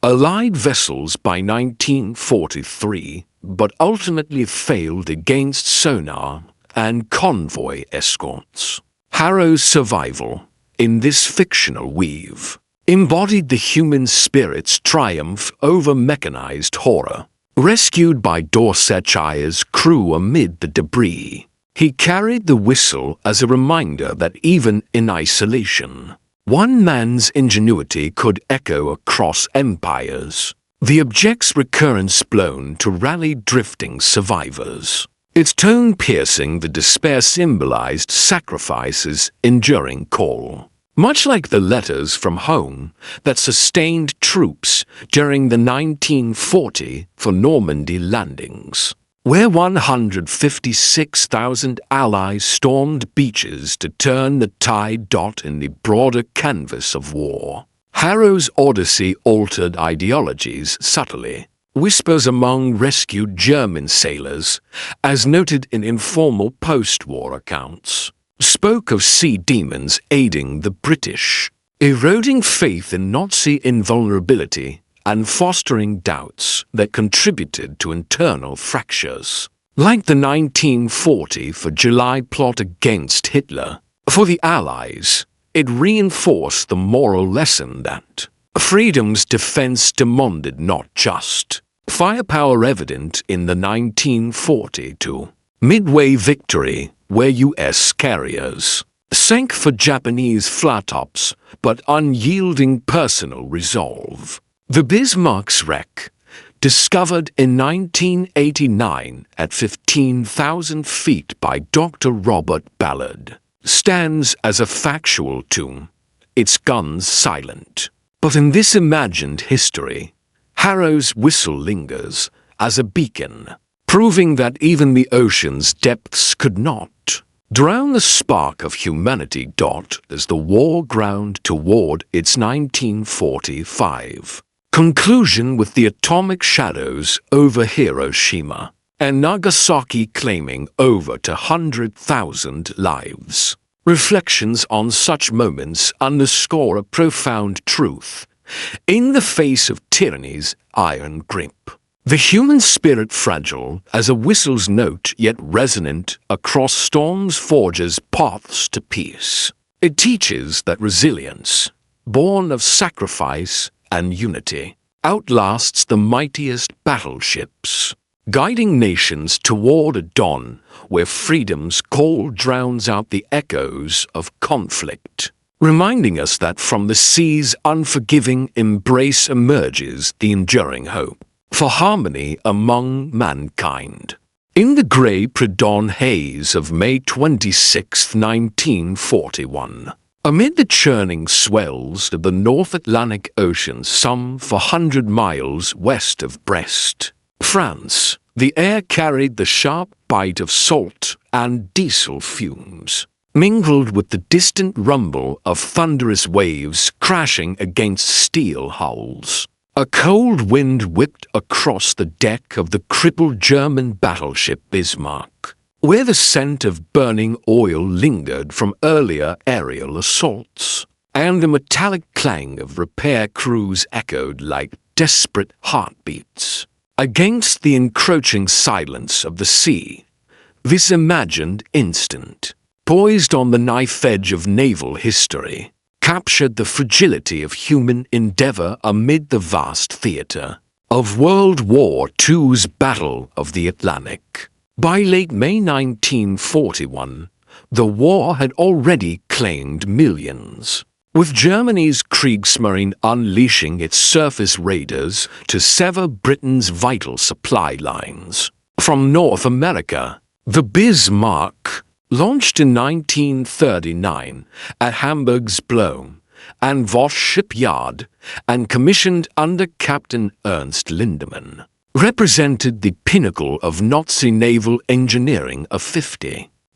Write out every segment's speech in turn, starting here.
Allied vessels by 1943, but ultimately failed against sonar and convoy escorts. Harrow's survival, in this fictional weave, embodied the human spirit's triumph over mechanized horror. Rescued by Dorsetshires crew amid the debris, he carried the whistle as a reminder that even in isolation, one man's ingenuity could echo across empires, the object's recurrence blown to rally drifting survivors. Its tone piercing the despair symbolized sacrifice's enduring call. Much like the letters from home that sustained troops during the 1940 for Normandy landings, where 156,000 allies stormed beaches to turn the tide in the broader canvas of war. Harrow's Odyssey altered ideologies subtly. Whispers among rescued German sailors, as noted in informal post-war accounts, spoke of sea demons aiding the British, eroding faith in Nazi invulnerability and fostering doubts that contributed to internal fractures. Like the 1940 for July plot against Hitler, for the Allies, it reinforced the moral lesson that freedom's defense demanded not just firepower evident in the 1942 Midway victory, where U.S. carriers sank for Japanese flat-tops but unyielding personal resolve. The Bismarck's wreck, discovered in 1989 at 15,000 feet by Dr. Robert Ballard, stands as a factual tomb, its guns silent. But in this imagined history, Harrow's whistle lingers as a beacon, proving that even the ocean's depths could not drown the spark of humanity. As the war ground toward its 1945 conclusion, with the atomic shadows over Hiroshima and Nagasaki claiming over 200,000 lives. Reflections on such moments underscore a profound truth. In the face of tyranny's iron grip, the human spirit, fragile as a whistle's note yet resonant across storms, forges paths to peace. It teaches that resilience, born of sacrifice and unity, outlasts the mightiest battleships, guiding nations toward a dawn where freedom's call drowns out the echoes of conflict, reminding us that from the sea's unforgiving embrace emerges the enduring hope for harmony among mankind. In the grey pre-dawn haze of May 26, 1941, amid the churning swells of the North Atlantic Ocean some 400 miles west of Brest, France, the air carried the sharp bite of salt and diesel fumes, mingled with the distant rumble of thunderous waves crashing against steel hulls. A cold wind whipped across the deck of the crippled German battleship Bismarck, where the scent of burning oil lingered from earlier aerial assaults, and the metallic clang of repair crews echoed like desperate heartbeats. Against the encroaching silence of the sea, this imagined instant, poised on the knife edge of naval history, captured the fragility of human endeavor amid the vast theater of World War II's Battle of the Atlantic. By late May 1941, the war had already claimed millions, with Germany's Kriegsmarine unleashing its surface raiders to sever Britain's vital supply lines. From North America, the Bismarck, launched in 1939 at Hamburg's Blohm and Voss shipyard and commissioned under Captain Ernst Lindemann, represented the pinnacle of Nazi naval engineering. A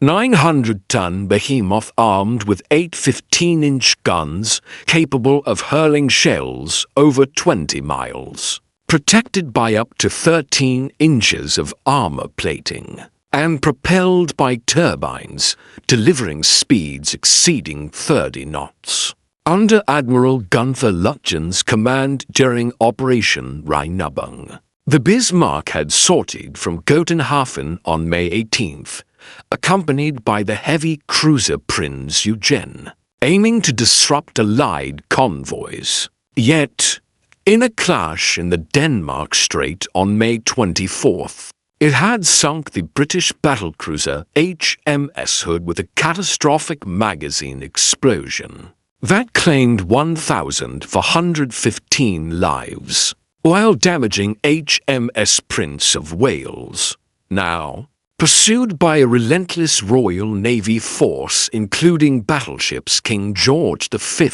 900-ton behemoth armed with 8 15-inch guns capable of hurling shells over 20 miles, protected by up to 13 inches of armor plating, and propelled by turbines delivering speeds exceeding 30 knots. under Admiral Gunther Lutjen's command during Operation Rheinübung. The Bismarck had sortied from Gotenhafen on May 18th, accompanied by the heavy cruiser Prinz Eugen, aiming to disrupt Allied convoys. Yet, in a clash in the Denmark Strait on May 24th, it had sunk the British battlecruiser HMS Hood with a catastrophic magazine explosion that claimed 1,415 lives, while damaging HMS Prince of Wales, now pursued by a relentless Royal Navy force including battleships King George V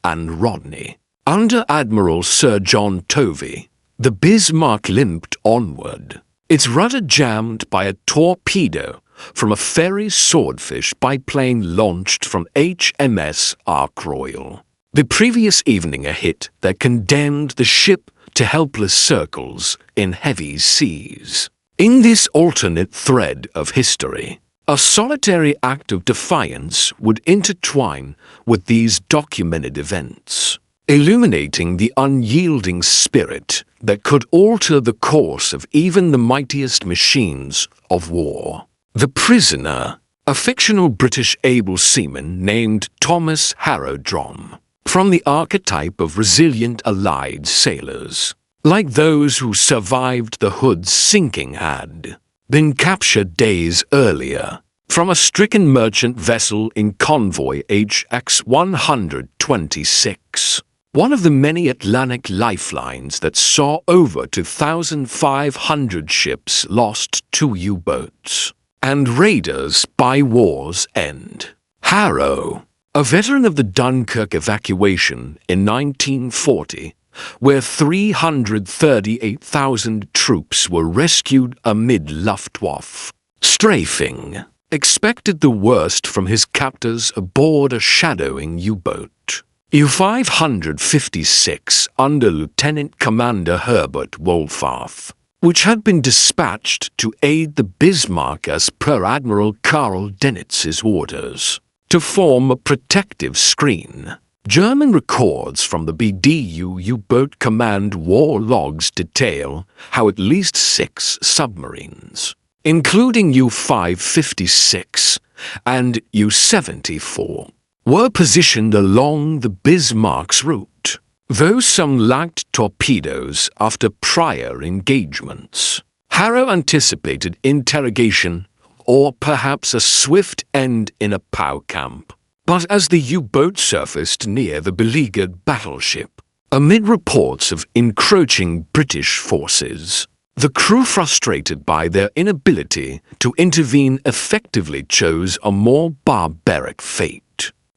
and Rodney. Under Admiral Sir John Tovey, the Bismarck limped onward, its rudder jammed by a torpedo from a ferry Swordfish biplane launched from HMS Ark Royal. The previous evening a hit that condemned the ship to helpless circles in heavy seas. In this alternate thread of history, a solitary act of defiance would intertwine with these documented events, illuminating the unyielding spirit that could alter the course of even the mightiest machines of war. The Prisoner, a fictional British able seaman named Thomas Harrowdrom, from the archetype of resilient Allied sailors, like those who survived the Hood's sinking, had been captured days earlier from a stricken merchant vessel in convoy HX 126, one of the many Atlantic lifelines that saw over 2,500 ships lost to U-boats and raiders by war's end. Harrow, a veteran of the Dunkirk evacuation in 1940, where 338,000 troops were rescued amid Luftwaffe strafing, expected the worst from his captors aboard a shadowing U-boat. U-556 under Lieutenant Commander Herbert Wolffarth, which had been dispatched to aid the Bismarck as per Admiral Karl Dennitz's orders, to form a protective screen. German records from the BDU U-boat command war logs detail how at least 6 submarines, including U-556 and U-74, were positioned along the Bismarck's route, though some lacked torpedoes after prior engagements. Harrow anticipated interrogation or perhaps a swift end in a POW camp. But as the U-boat surfaced near the beleaguered battleship, amid reports of encroaching British forces, the crew, frustrated by their inability to intervene effectively, chose a more barbaric fate.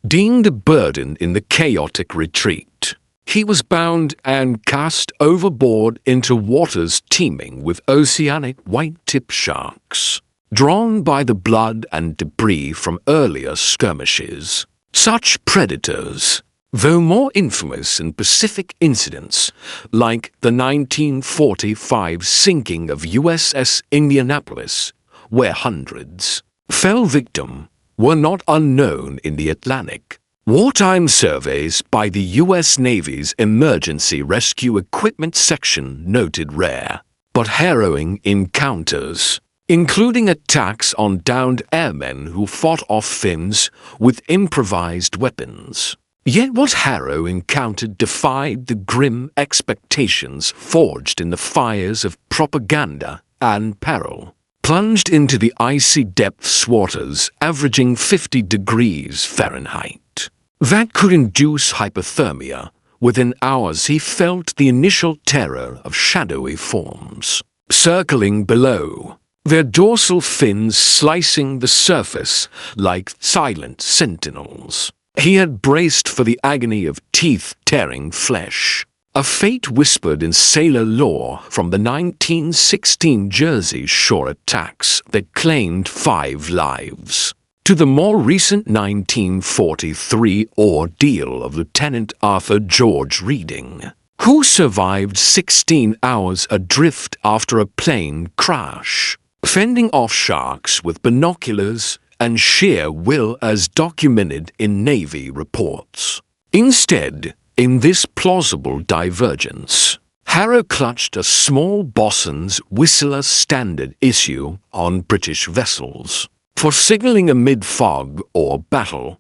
Deemed a burden in the chaotic retreat, he was bound and cast overboard into waters teeming with oceanic white-tip sharks, drawn by the blood and debris from earlier skirmishes. Such predators, though more infamous in Pacific incidents, like the 1945 sinking of USS Indianapolis, where hundreds fell victim, were not unknown in the Atlantic. Wartime surveys by the U.S. Navy's Emergency Rescue Equipment Section noted rare but harrowing encounters, including attacks on downed airmen who fought off Finns with improvised weapons. Yet what Harrow encountered defied the grim expectations forged in the fires of propaganda and peril. Plunged into the icy depths waters averaging 50 degrees Fahrenheit, that could induce hypothermia. Within hours he felt the initial terror of shadowy forms circling below, their dorsal fins slicing the surface like silent sentinels. He had braced for the agony of teeth-tearing flesh, a fate whispered in sailor lore from the 1916 Jersey Shore attacks that claimed 5 lives, to the more recent 1943 ordeal of Lieutenant Arthur George Reading, who survived 16 hours adrift after a plane crash, fending off sharks with binoculars and sheer will as documented in Navy reports. Instead, in this plausible divergence, Harrow clutched a small bosun's whistler standard issue on British vessels. For signaling amid fog or battle,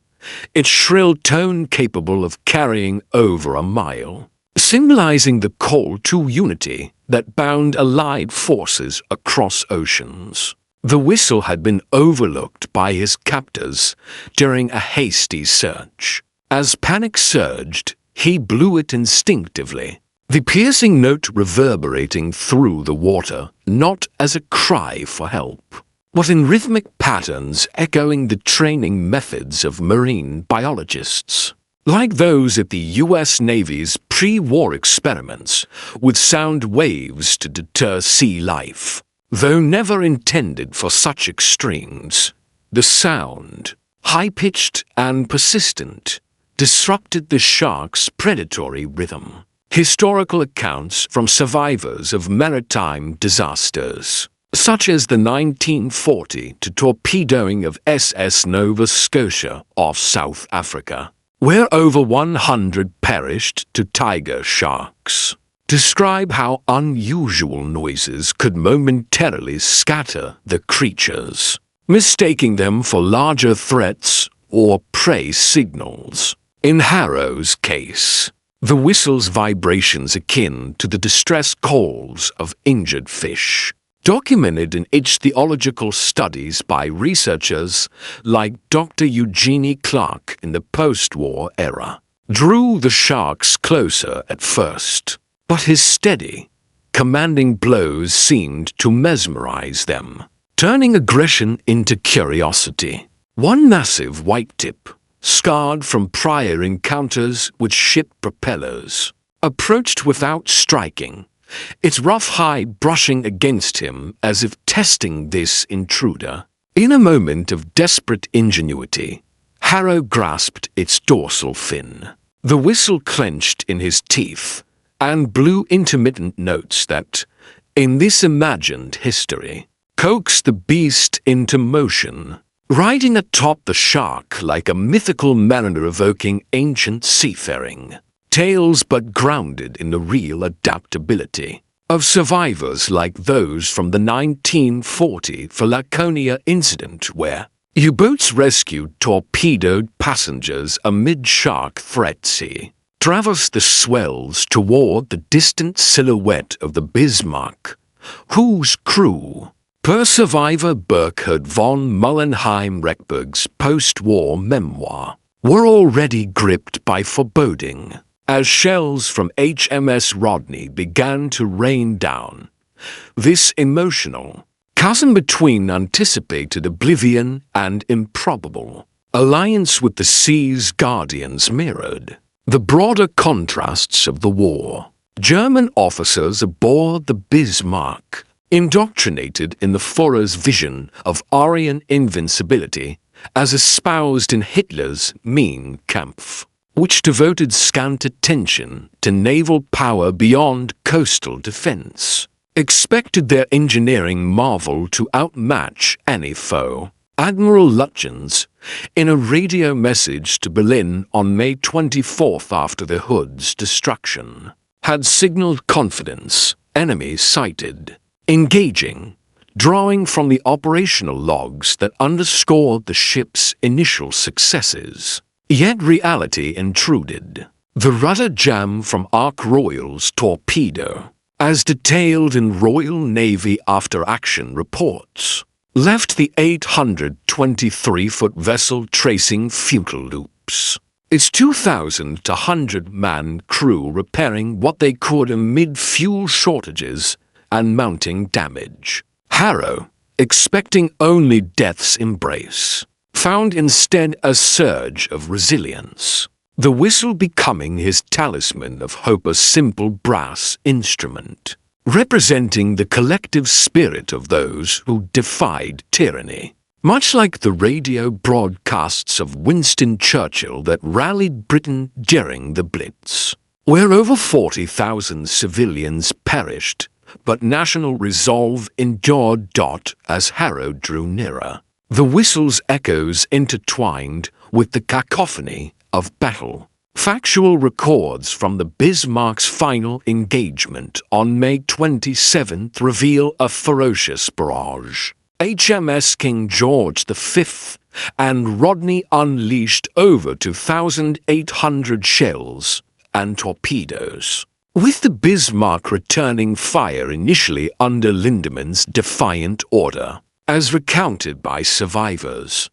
its shrill tone capable of carrying over a mile, symbolizing the call to unity that bound allied forces across oceans. The whistle had been overlooked by his captors during a hasty search. As panic surged, he blew it instinctively, the piercing note reverberating through the water, not as a cry for help, but in rhythmic patterns echoing the training methods of marine biologists, like those at the U.S. Navy's pre-war experiments with sound waves to deter sea life. Though never intended for such extremes, the sound, high-pitched and persistent, disrupted the shark's predatory rhythm. Historical accounts from survivors of maritime disasters, such as the 1940 torpedoing of SS Nova Scotia off South Africa, where over 100 perished to tiger sharks, describe how unusual noises could momentarily scatter the creatures, mistaking them for larger threats or prey signals. In Harrow's case, the whistle's vibrations akin to the distress calls of injured fish, documented in ichthyological studies by researchers like Dr. Eugenie Clark in the post-war era, drew the sharks closer at first, but his steady, commanding blows seemed to mesmerize them, turning aggression into curiosity. One massive white tip, scarred from prior encounters with ship propellers, approached without striking, its rough hide brushing against him as if testing this intruder. In a moment of desperate ingenuity, Harrow grasped its dorsal fin. The whistle clenched in his teeth and blew intermittent notes that, in this imagined history, coaxed the beast into motion, riding atop the shark like a mythical mariner evoking ancient seafaring tales, but grounded in the real adaptability of survivors like those from the 1940 Laconia incident, where U-boats rescued torpedoed passengers amid shark threat sea, traversed the swells toward the distant silhouette of the Bismarck, whose crew, per survivor Burkhard von Mullenheim-Reckberg's post-war memoir, were already gripped by foreboding as shells from HMS Rodney began to rain down. This emotional chasm between anticipated oblivion and improbable alliance with the sea's guardians mirrored the broader contrasts of the war. German officers aboard the Bismarck, indoctrinated in the Führer's vision of Aryan invincibility as espoused in Hitler's Mein Kampf, which devoted scant attention to naval power beyond coastal defense, expected their engineering marvel to outmatch any foe. Admiral Lutyens, in a radio message to Berlin on May 24th after the Hood's destruction, had signaled confidence, enemy sighted, engaging, drawing from the operational logs that underscored the ship's initial successes. Yet reality intruded. The rudder jam from Ark Royal's torpedo, as detailed in Royal Navy after-action reports, left the 823-foot vessel tracing futile loops, its 2,000 to 100-man crew repairing what they could amid fuel shortages and mounting damage. Harrow, expecting only death's embrace, found instead a surge of resilience, the whistle becoming his talisman of hope, a simple brass instrument, representing the collective spirit of those who defied tyranny. Much like the radio broadcasts of Winston Churchill that rallied Britain during the Blitz, where over 40,000 civilians perished, but national resolve endured. As Harrow drew nearer, the whistle's echoes intertwined with the cacophony of battle, Factual records from the Bismarck's final engagement on May 27th reveal a ferocious barrage. HMS King George V and Rodney unleashed over 2,800 shells and torpedoes, with the Bismarck returning fire initially under Lindemann's defiant order. As recounted by survivors,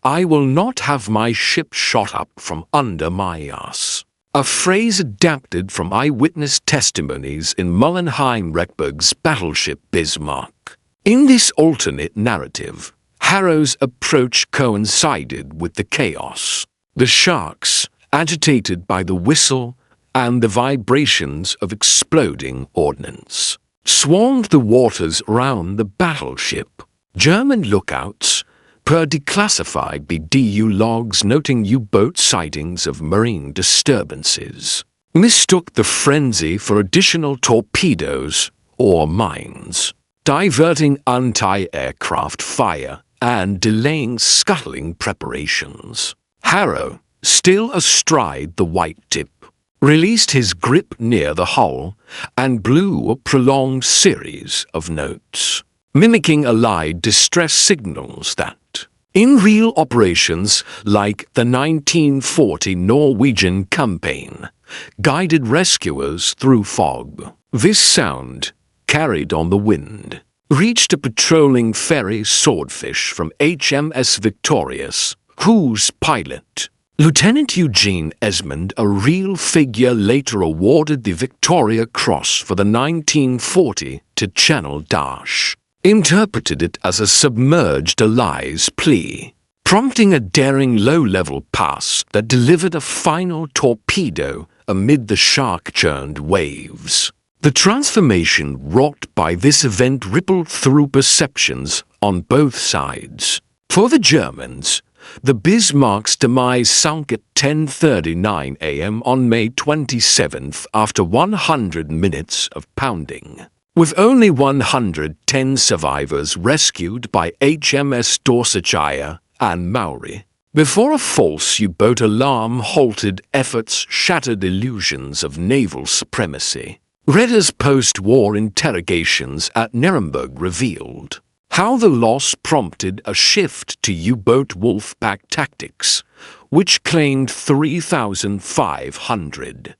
"I will not have my ship shot up from under my ass," a phrase adapted from eyewitness testimonies in Mullenheim Reckberg's Battleship Bismarck. In this alternate narrative, Harrow's approach coincided with the chaos. The sharks, agitated by the whistle and the vibrations of exploding ordnance, swarmed the waters around the battleship. German lookouts, per declassified BDU logs noting U-boat sightings of marine disturbances, mistook the frenzy for additional torpedoes or mines, diverting anti-aircraft fire and delaying scuttling preparations. Harrow, still astride the white tip, released his grip near the hull and blew a prolonged series of notes, mimicking Allied distress signals that, in real operations like the 1940 Norwegian campaign, guided rescuers through fog. This sound, carried on the wind, reached a patrolling ferry Swordfish from HMS Victorious, whose pilot, Lieutenant Eugene Esmond, a real figure, later awarded the Victoria Cross for the 1940 to Channel Dash, interpreted it as a submerged Allies plea, prompting a daring low-level pass that delivered a final torpedo amid the shark-churned waves. The transformation wrought by this event rippled through perceptions on both sides. For the Germans, the Bismarck's demise sunk at 10:39 a.m. on May 27th after 100 minutes of pounding, with only 110 survivors rescued by HMS Dorsetshire and Maori. Before a false U-boat alarm halted efforts, shattered illusions of naval supremacy. Redder's post-war interrogations at Nuremberg revealed how the loss prompted a shift to U-boat wolfpack tactics, which claimed 3,500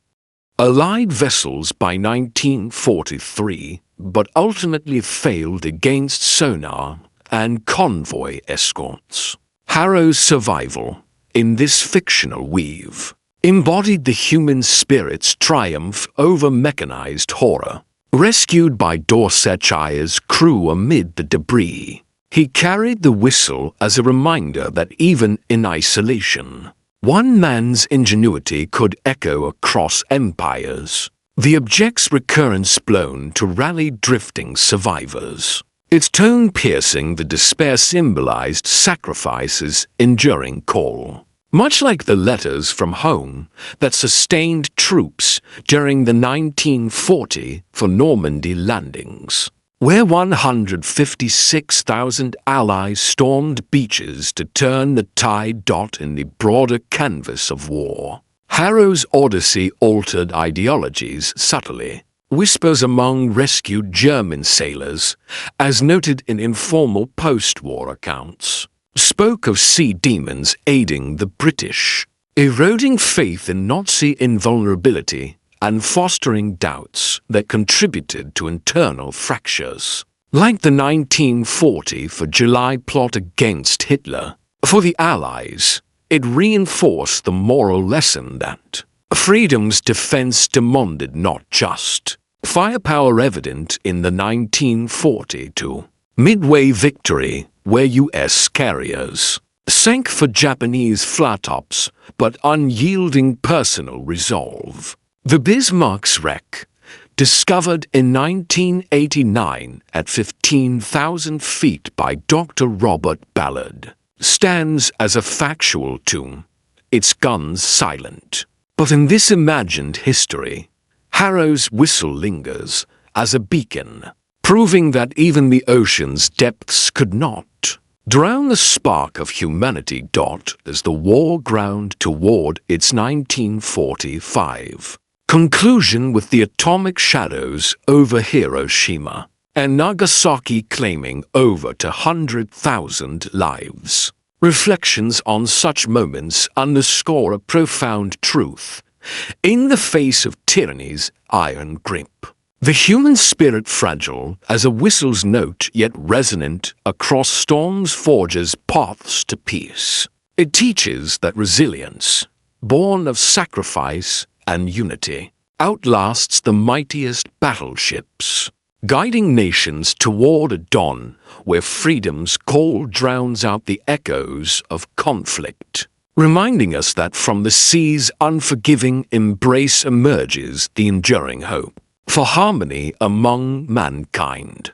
Allied vessels by 1943, but ultimately failed against sonar and convoy escorts. Harrow's survival, in this fictional weave, embodied the human spirit's triumph over mechanized horror. Rescued by Dorsetshires crew amid the debris, he carried the whistle as a reminder that even in isolation, one man's ingenuity could echo across empires, the object's recurrence blown to rally drifting survivors. Its tone piercing, the despair symbolized sacrifice's enduring call, much like the letters from home that sustained troops during the 1940 for Normandy landings, where 156,000 Allies stormed beaches to turn the tide in the broader canvas of war. Harrow's Odyssey altered ideologies subtly. Whispers among rescued German sailors, as noted in informal post-war accounts, spoke of sea demons aiding the British, eroding faith in Nazi invulnerability and fostering doubts that contributed to internal fractures. Like the 1940 for July plot against Hitler, for the Allies, it reinforced the moral lesson that freedom's defense demanded not just firepower evident in the 1942 Midway victory, where U.S. carriers sank for Japanese flat-tops, but unyielding personal resolve. The Bismarck's wreck, discovered in 1989 at 15,000 feet by Dr. Robert Ballard, stands as a factual tomb, its guns silent. But in this imagined history, Harrow's whistle lingers as a beacon, proving that even the ocean's depths could not Drown the spark of humanity. As the war ground toward its 1945 conclusion with the atomic shadows over Hiroshima and Nagasaki claiming over 200,000 lives. Reflections on such moments underscore a profound truth. In the face of tyranny's iron grip, the human spirit, fragile as a whistle's note yet resonant across storms, forges paths to peace. It teaches that resilience, born of sacrifice and unity, outlasts the mightiest battleships, guiding nations toward a dawn where freedom's call drowns out the echoes of conflict, reminding us that from the sea's unforgiving embrace emerges the enduring hope for harmony among mankind.